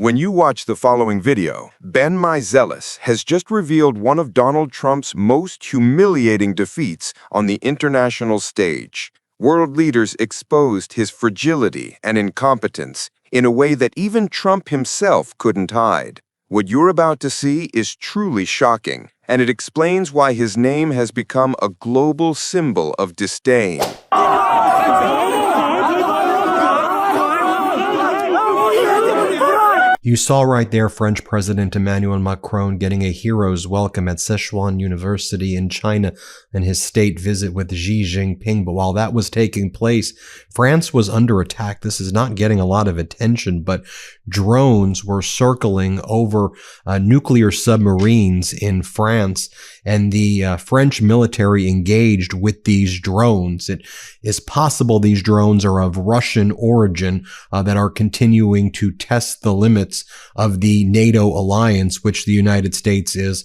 When you watch the following video, Ben Meiselas has just revealed one of Donald Trump's most humiliating defeats on the international stage. World leaders exposed his fragility and incompetence in a way that even Trump himself couldn't hide. What you're about to see is truly shocking, and it explains why his name has become a global symbol of disdain. You saw right there French President Emmanuel Macron getting a hero's welcome at Sichuan University in China in his state visit with Xi Jinping. But while that was taking place, France was under attack. This is not getting a lot of attention, but drones were circling over nuclear submarines in France, and the French military engaged with these drones. It is possible these drones are of Russian origin that are continuing to test the limits of the NATO alliance, which the United States is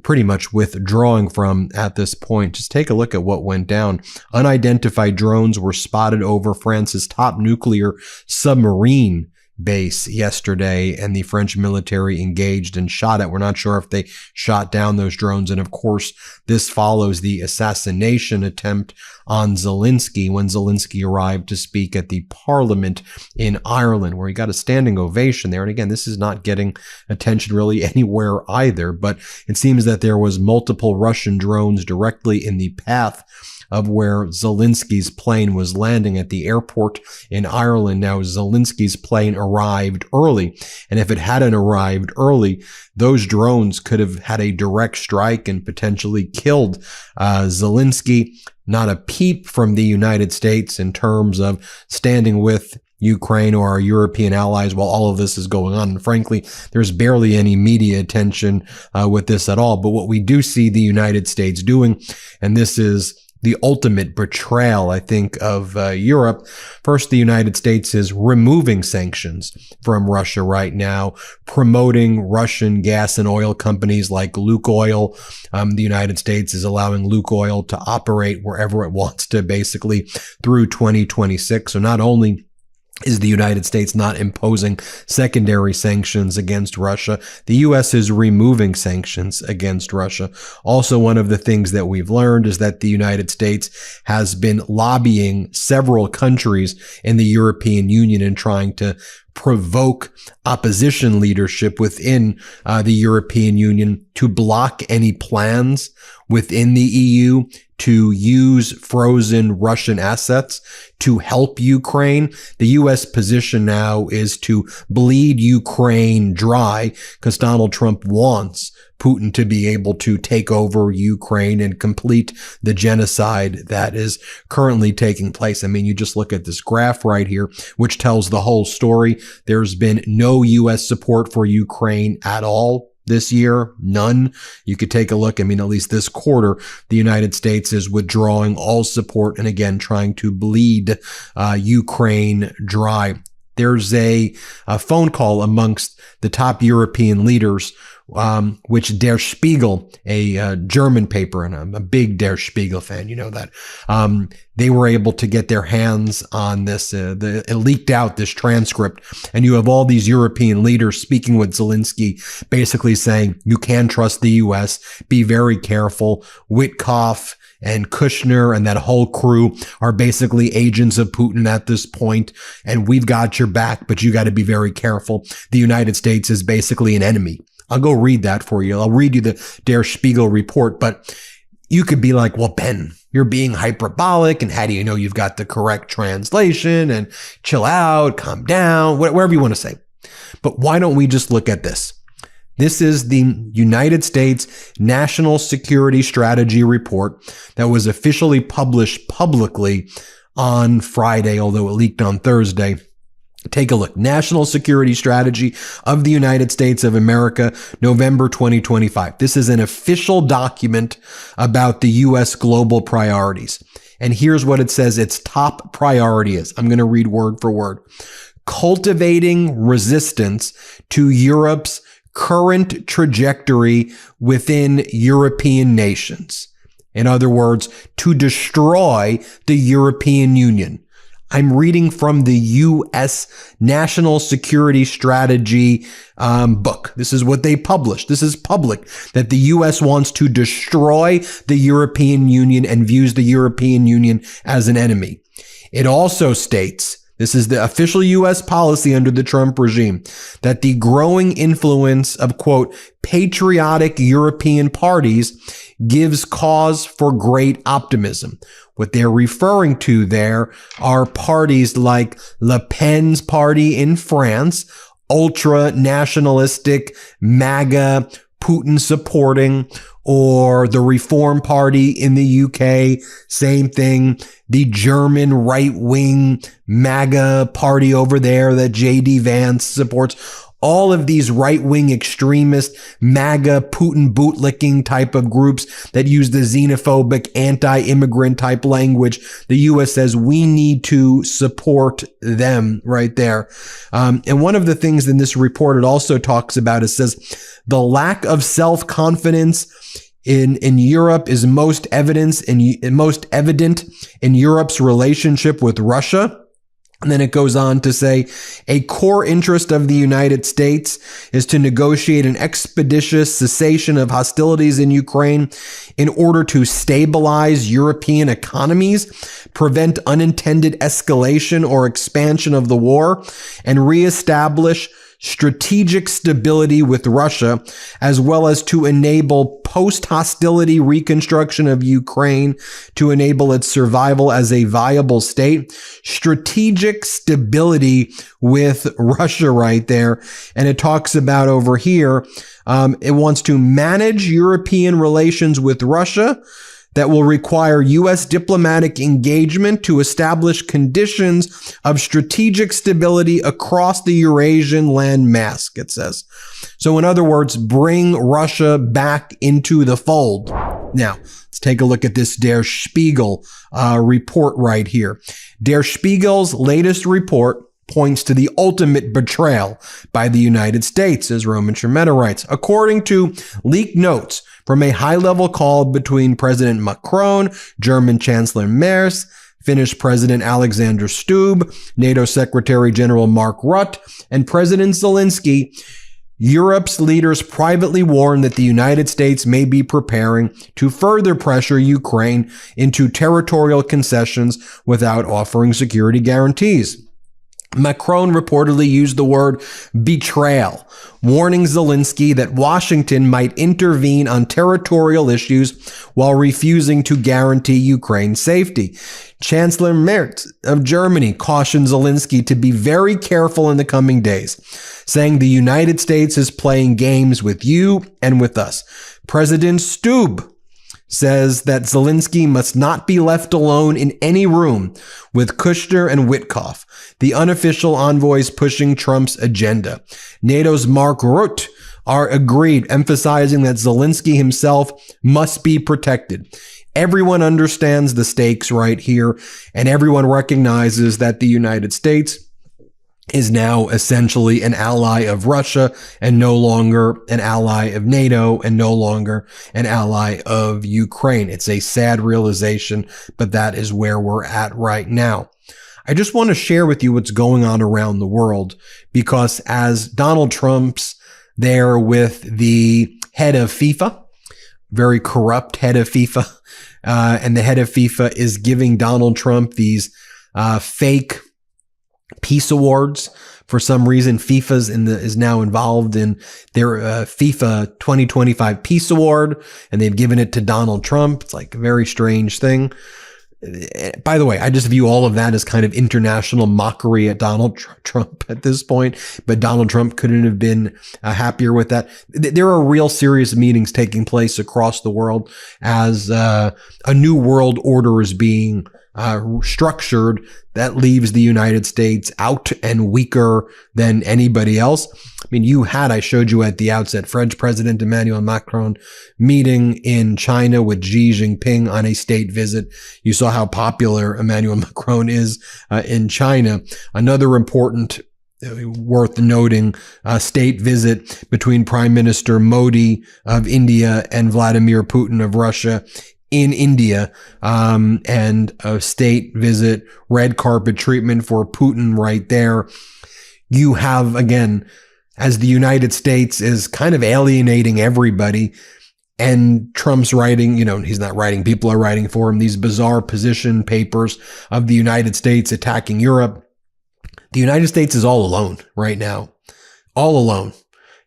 pretty much withdrawing from at this point. Just take a look at what went down. Unidentified drones were spotted over France's top nuclear submarine base yesterday, and the French military engaged and shot it. We're not sure if they shot down those drones. And of course, this follows the assassination attempt on Zelensky when Zelensky arrived to speak at the parliament in Ireland, where he got a standing ovation there. And again, this is not getting attention really anywhere either, but it seems that there was multiple Russian drones directly in the path of where Zelensky's plane was landing at the airport in Ireland. Now, Zelensky's plane arrived early, and if it hadn't arrived early, those drones could have had a direct strike and potentially killed Zelensky. Not a peep from the United States in terms of standing with Ukraine or our European allies while all of this is going on. And frankly, there's barely any media attention with this at all. But what we do see the United States doing, and this is the ultimate betrayal, I think, of Europe. First, the United States is removing sanctions from Russia right now, promoting Russian gas and oil companies like Lukoil. The United States is allowing Lukoil to operate wherever it wants to, basically through 2026. So not only is the United States not imposing secondary sanctions against Russia, the U.S. is removing sanctions against Russia. Also, one of the things that we've learned is that the United States has been lobbying several countries in the European Union and trying to provoke opposition leadership within the European Union to block any plans within the EU to use frozen Russian assets to help Ukraine. The U.S. position now is to bleed Ukraine dry because Donald Trump wants Putin to be able to take over Ukraine and complete the genocide that is currently taking place. I mean, you just look at this graph right here, which tells the whole story. There's been no U.S. support for Ukraine at all this year, none. You could take a look. I mean, at least this quarter, the United States is withdrawing all support and again, trying to bleed Ukraine dry. There's a phone call amongst the top European leaders, which Der Spiegel, a German paper, and I'm a big Der Spiegel fan, you know that, they were able to get their hands on this. It leaked out, this transcript, and you have all these European leaders speaking with Zelensky, basically saying, you can trust the U.S., be very careful. Witkoff and Kushner and that whole crew are basically agents of Putin at this point, and we've got your back, but you got to be very careful. The United States is basically an enemy. I'll go read that for you. I'll read you the Der Spiegel report, but you could be like, well, Ben, you're being hyperbolic, and how do you know you've got the correct translation? And chill out, calm down, whatever you want to say. But why don't we just look at this? This is the United States National Security Strategy Report that was officially published publicly on Friday, although it leaked on Thursday. Take a look. National Security Strategy of the United States of America, November 2025. This is an official document about the U.S. global priorities. And here's what it says its top priority is. I'm going to read word for word. Cultivating resistance to Europe's current trajectory within European nations. In other words, to destroy the European Union. I'm reading from the U.S. National Security Strategy book. This is what they published. This is public, that the U.S. wants to destroy the European Union and views the European Union as an enemy. It also states, this is the official U.S. policy under the Trump regime, that the growing influence of, quote, patriotic European parties gives cause for great optimism. What they're referring to there are parties like Le Pen's party in France, ultra-nationalistic, MAGA, Putin-supporting, or the Reform Party in the UK, same thing. The German right-wing MAGA party over there that J.D. Vance supports. All of these right-wing extremist MAGA Putin bootlicking type of groups that use the xenophobic anti-immigrant type language. The U.S. says we need to support them right there. And one of the things in this report it also talks about, it says the lack of self-confidence in Europe is most evident in Europe's relationship with Russia. And then it goes on to say, a core interest of the United States is to negotiate an expeditious cessation of hostilities in Ukraine in order to stabilize European economies, prevent unintended escalation or expansion of the war, and reestablish strategic stability with Russia, as well as to enable post-hostility reconstruction of Ukraine to enable its survival as a viable state. Strategic stability with Russia right there. And it talks about over here, it wants to manage European relations with Russia that will require U.S. diplomatic engagement to establish conditions of strategic stability across the Eurasian landmass, it says. So in other words, bring Russia back into the fold. Now, let's take a look at this Der Spiegel report right here. Der Spiegel's latest report points to the ultimate betrayal by the United States, as Roman Schermeta writes. According to leaked notes from a high-level call between President Macron, German Chancellor Merz, Finnish President Alexander Stubb, NATO Secretary General Mark Rutte, and President Zelensky, Europe's leaders privately warned that the United States may be preparing to further pressure Ukraine into territorial concessions without offering security guarantees. Macron reportedly used the word betrayal, warning Zelensky that Washington might intervene on territorial issues while refusing to guarantee Ukraine's safety. Chancellor Merz of Germany cautioned Zelensky to be very careful in the coming days, saying the United States is playing games with you and with us. President Stubb says that Zelensky must not be left alone in any room with Kushner and Witkoff, the unofficial envoys pushing Trump's agenda. NATO's Mark Rutte are agreed, emphasizing that Zelensky himself must be protected. Everyone understands the stakes right here, and everyone recognizes that the United States is now essentially an ally of Russia and no longer an ally of NATO and no longer an ally of Ukraine. It's a sad realization, but that is where we're at right now. I just want to share with you what's going on around the world, because as Donald Trump's there with the head of FIFA, very corrupt head of FIFA, and the head of FIFA is giving Donald Trump these fake peace awards. For some reason, is now involved in their FIFA 2025 Peace Award, and they've given it to Donald Trump. It's like a very strange thing. By the way, I just view all of that as kind of international mockery at Donald Trump at this point, but Donald Trump couldn't have been happier with that. There are real serious meetings taking place across the world as a new world order is being structured that leaves the United States out and weaker than anybody else. I mean, I showed you at the outset, French President Emmanuel Macron meeting in China with Xi Jinping on a state visit. You saw how popular Emmanuel Macron is in China. Another important worth noting state visit between Prime Minister Modi of India and Vladimir Putin of Russia in India, and a state visit, red carpet treatment for Putin right there. You have, again, as the United States is kind of alienating everybody, and Trump's writing, he's not writing, people are writing for him, these bizarre position papers of the United States attacking Europe. The United States is all alone right now, all alone,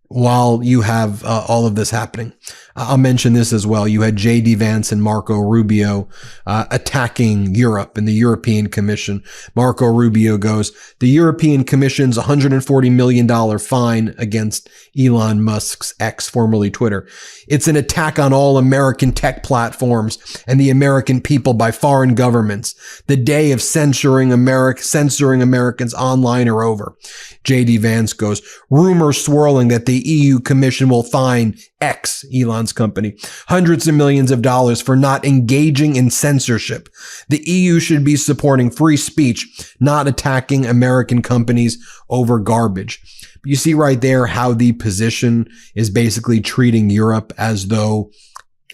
while you have all of this happening. I'll mention this as well. You had J.D. Vance and Marco Rubio attacking Europe and the European Commission. Marco Rubio goes, the European Commission's $140 million fine against Elon Musk's X, formerly Twitter. It's an attack on all American tech platforms and the American people by foreign governments. The day of censoring Americans online are over. J.D. Vance goes, rumors swirling that the EU Commission will fine X, Elon's company, hundreds of millions of dollars for not engaging in censorship. The EU should be supporting free speech, not attacking American companies over garbage. You see right there how the position is basically treating Europe as though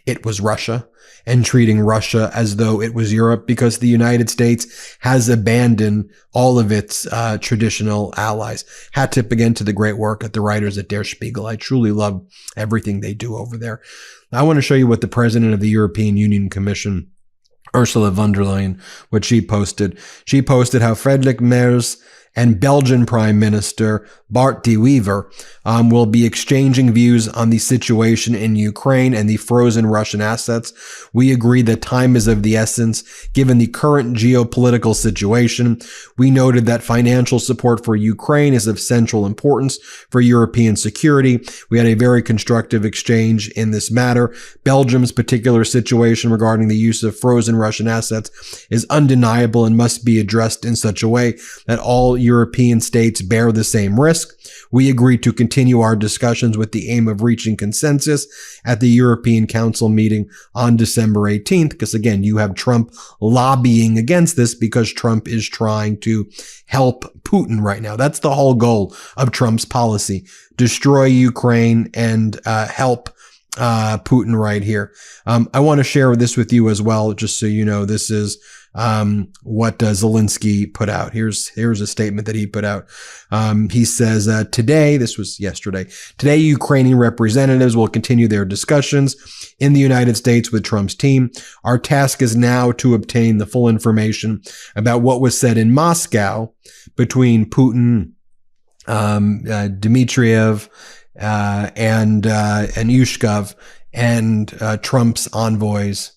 it was Russia and treating Russia as though it was Europe, because the United States has abandoned all of its traditional allies. Hat tip again to the great work at the writers at Der Spiegel. I truly love everything they do over there. I want to show you what the president of the European Union Commission, Ursula von der Leyen, what she posted. She posted how Friedrich Merz and Belgian Prime Minister Bart de Wever will be exchanging views on the situation in Ukraine and the frozen Russian assets. We agree that time is of the essence given the current geopolitical situation. We noted that financial support for Ukraine is of central importance for European security. We had a very constructive exchange in this matter. Belgium's particular situation regarding the use of frozen Russian assets is undeniable and must be addressed in such a way that all European states bear the same risk. We agreed to continue our discussions with the aim of reaching consensus at the European Council meeting on December 18th, because again, you have Trump lobbying against this because Trump is trying to help Putin right now. That's the whole goal of Trump's policy: destroy Ukraine and help Putin right here. I want to share this with you as well, just so you know. This is what Zelensky put out. Here's a statement that he put out. He says, today, this was yesterday, today Ukrainian representatives will continue their discussions in the United States with Trump's team. Our task is now to obtain the full information about what was said in Moscow between Putin, Dmitriev, and Yushkov and Trump's envoys,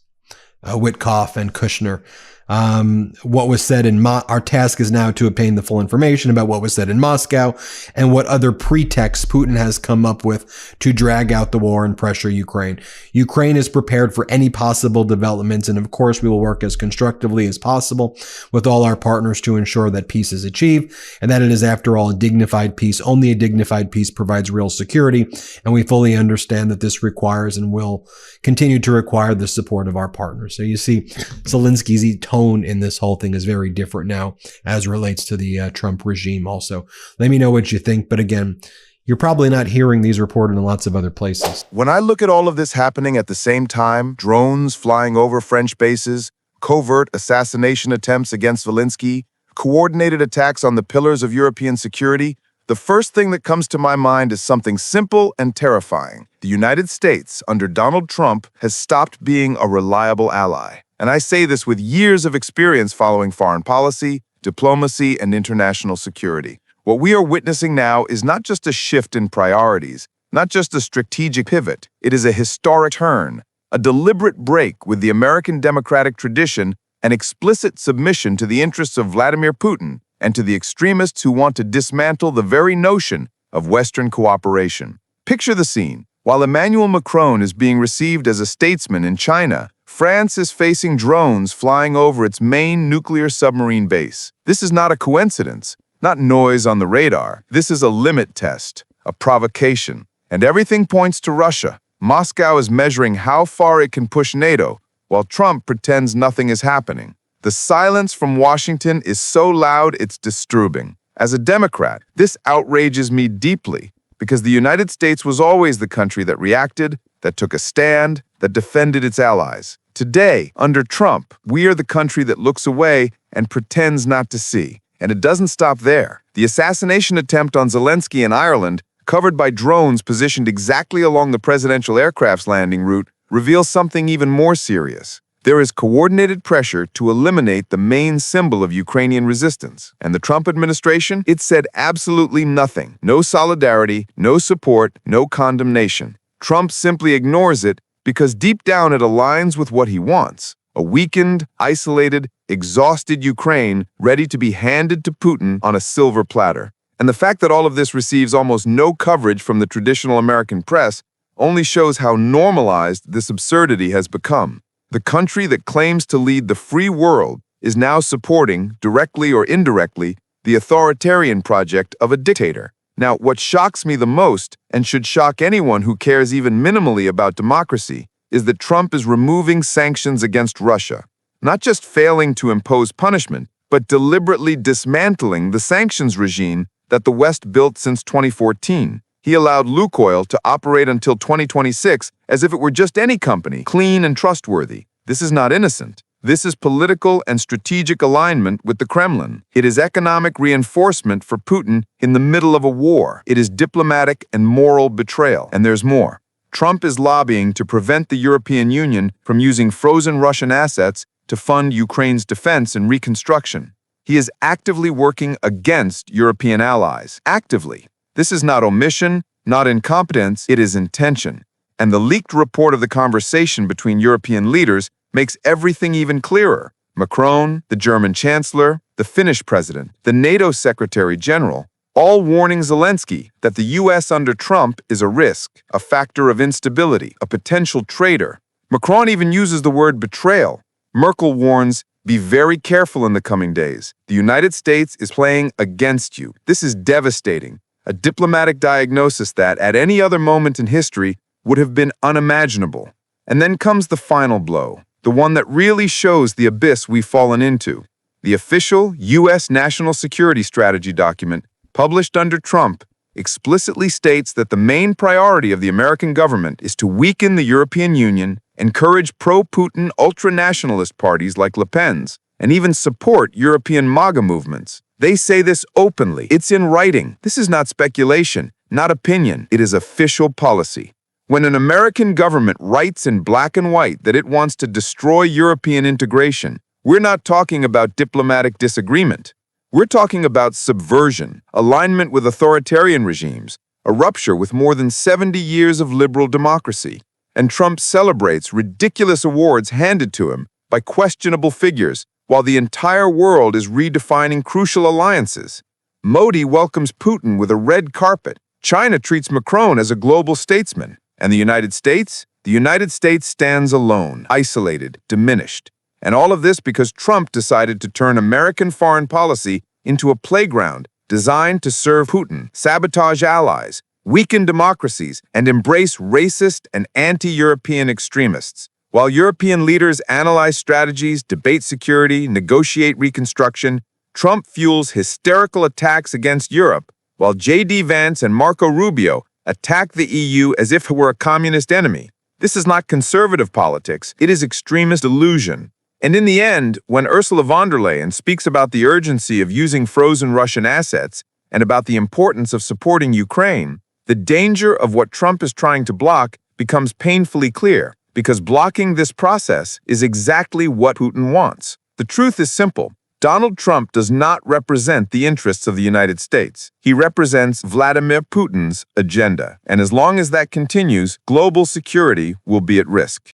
Witkoff and Kushner. What was said in our task is now to obtain the full information about what was said in Moscow and what other pretexts Putin has come up with to drag out the war and pressure Ukraine. Ukraine is prepared for any possible developments, and of course we will work as constructively as possible with all our partners to ensure that peace is achieved and that it is, after all, a dignified peace. Only a dignified peace provides real security, and we fully understand that this requires and will continue to require the support of our partners. So you see, Zelensky's tone in this whole thing is very different now as relates to the Trump regime also. Let me know what you think. But again, you're probably not hearing these reported in lots of other places. When I look at all of this happening at the same time, drones flying over French bases, covert assassination attempts against Zelensky, coordinated attacks on the pillars of European security, the first thing that comes to my mind is something simple and terrifying. The United States, under Donald Trump, has stopped being a reliable ally. And I say this with years of experience following foreign policy, diplomacy, and international security. What we are witnessing now is not just a shift in priorities, not just a strategic pivot. It is a historic turn, a deliberate break with the American democratic tradition, and explicit submission to the interests of Vladimir Putin and to the extremists who want to dismantle the very notion of Western cooperation. Picture the scene. While Emmanuel Macron is being received as a statesman in China, France is facing drones flying over its main nuclear submarine base. This is not a coincidence, not noise on the radar. This is a limit test, a provocation. And everything points to Russia. Moscow is measuring how far it can push NATO, while Trump pretends nothing is happening. The silence from Washington is so loud it's disturbing. As a Democrat, this outrages me deeply, because the United States was always the country that reacted, that took a stand, that defended its allies. Today, under Trump, we are the country that looks away and pretends not to see. And it doesn't stop there. The assassination attempt on Zelensky in Ireland, covered by drones positioned exactly along the presidential aircraft's landing route, reveals something even more serious. There is coordinated pressure to eliminate the main symbol of Ukrainian resistance. And the Trump administration, it said absolutely nothing. No solidarity, no support, no condemnation. Trump simply ignores it because deep down it aligns with what he wants. A weakened, isolated, exhausted Ukraine ready to be handed to Putin on a silver platter. And the fact that all of this receives almost no coverage from the traditional American press only shows how normalized this absurdity has become. The country that claims to lead the free world is now supporting, directly or indirectly, the authoritarian project of a dictator. Now, what shocks me the most, and should shock anyone who cares even minimally about democracy, is that Trump is removing sanctions against Russia, not just failing to impose punishment, but deliberately dismantling the sanctions regime that the West built since 2014. He allowed Lukoil to operate until 2026 as if it were just any company, clean and trustworthy. This is not innocent. This is political and strategic alignment with the Kremlin. It is economic reinforcement for Putin in the middle of a war. It is diplomatic and moral betrayal. And there's more. Trump is lobbying to prevent the European Union from using frozen Russian assets to fund Ukraine's defense and reconstruction. He is actively working against European allies. Actively. This is not omission, not incompetence, it is intention. And the leaked report of the conversation between European leaders makes everything even clearer. Macron, the German chancellor, the Finnish president, the NATO secretary general, all warning Zelensky that the US under Trump is a risk, a factor of instability, a potential traitor. Macron even uses the word betrayal. Merkel warns, be very careful in the coming days. The United States is playing against you. This is devastating. A diplomatic diagnosis that, at any other moment in history, would have been unimaginable. And then comes the final blow, the one that really shows the abyss we've fallen into. The official U.S. national security strategy document, published under Trump, explicitly states that the main priority of the American government is to weaken the European Union, encourage pro-Putin ultra-nationalist parties like Le Pen's, and even support European MAGA movements. They say this openly. It's in writing. This is not speculation, not opinion. It is official policy. When an American government writes in black and white that it wants to destroy European integration, we're not talking about diplomatic disagreement. We're talking about subversion, alignment with authoritarian regimes, a rupture with more than 70 years of liberal democracy. And Trump celebrates ridiculous awards handed to him by questionable figures, while the entire world is redefining crucial alliances. Modi welcomes Putin with a red carpet. China treats Macron as a global statesman. And the United States? The United States stands alone, isolated, diminished. And all of this because Trump decided to turn American foreign policy into a playground designed to serve Putin, sabotage allies, weaken democracies, and embrace racist and anti-European extremists. While European leaders analyze strategies, debate security, negotiate reconstruction, Trump fuels hysterical attacks against Europe, while J.D. Vance and Marco Rubio attack the EU as if it were a communist enemy. This is not conservative politics, it is extremist illusion. And in the end, when Ursula von der Leyen speaks about the urgency of using frozen Russian assets and about the importance of supporting Ukraine, the danger of what Trump is trying to block becomes painfully clear, because blocking this process is exactly what Putin wants. The truth is simple. Donald Trump does not represent the interests of the United States. He represents Vladimir Putin's agenda. And as long as that continues, global security will be at risk.